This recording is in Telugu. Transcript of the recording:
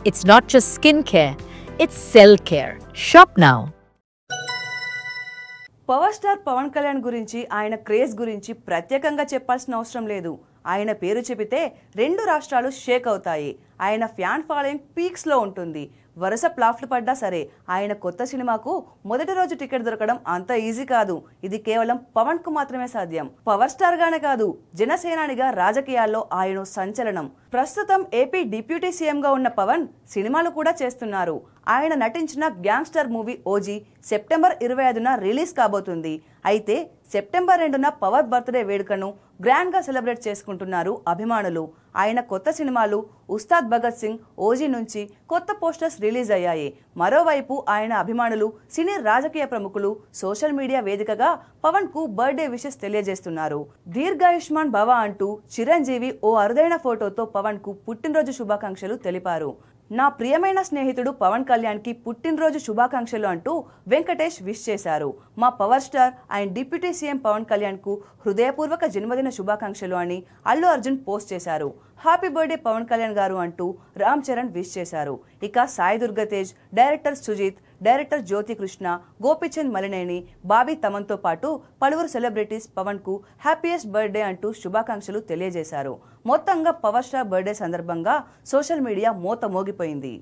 It's not just skincare, it's cell care. Shop now. Power star Pawan Kalyan గురించి ఆయన క్రేజ్ గురించి ప్రత్యేకంగా చెప్పాల్సిన అవసరం లేదు. ఆయన పేరు చెబితే రెండు రాష్ట్రాలు షేక్ అవుతాయి. ఆయన ఫ్యాన్ ఫాలోయింగ్ పీక్స్ లో ఉంటుంది. వరుస ప్లాఫ్లు పడ్డా సరే ఆయన కొత్త సినిమాకు మొదటి రోజు టికెట్ దొరకడం అంత ఈజీ కాదు. ఇది కేవలం పవన్ కు మాత్రమే సాధ్యం. పవర్ స్టార్ గానే కాదు, జనసేనానిగా రాజకీయాల్లో ఆయన సంచలనం. ప్రస్తుతం ఏపీ డిప్యూటీ సీఎం గా ఉన్న పవన్ సినిమాలు కూడా చేస్తున్నారు. ఆయన నటించిన గ్యాంగ్స్టర్ మూవీ ఓజీ సెప్టెంబర్ 25న రిలీజ్ కాబోతుంది. అయితే సెప్టెంబర్ 2న పవర్ బర్త్డే వేడుకను గ్రాండ్ గా సెలబ్రేట్ చేసుకుంటున్నారు అభిమానులు. ఆయన కొత్త సినిమాలు ఉస్తాద్ భగత్ సింగ్, ఓజీ నుంచి కొత్త పోస్టర్స్ రిలీజ్ అయ్యాయి. మరోవైపు ఆయన అభిమానులు, సినీ రాజకీయ ప్రముఖులు సోషల్ మీడియా వేదికగా పవన్ కు బర్త్డే విషెస్ తెలియజేస్తున్నారు. దీర్ఘాయుష్మాన్ భవ అంటూ చిరంజీవి ఓ అరుదైన ఫోటోతో పవన్ కు పుట్టినరోజు శుభాకాంక్షలు తెలిపారు. నా ప్రియమైన స్నేహితుడు పవన్ కళ్యాణ్ కి పుట్టినరోజు శుభాకాంక్షలు అంటూ వెంకటేష్ విష్ చేశారు. మా power star and deputy CM Pawan Kalyan కు హృదయపూర్వక జన్మదిన శుభాకాంక్షలు అని అల్లు అర్జున్ పోస్ట్ చేశారు. హ్యాపీ బర్త్డే పవన్ కళ్యాణ్ గారు అంటూ రామ్ చరణ్ విష్ చేశారు. ఇక సాయి దుర్గతేజ్, డైరెక్టర్ సుజిత్, డైరెక్టర్ జ్యోతి కృష్ణ, గోపిచంద్ మలినేని, బాబీ తమన్తో పాటు పలువురు సెలబ్రిటీస్ పవన్ కు హ్యాపీయెస్ట్ బర్త్డే అంటూ శుభాకాంక్షలు తెలియజేశారు. మొత్తంగా పవర్ స్టార్ బర్త్డే సందర్భంగా సోషల్ మీడియా మోత మోగిపోయింది.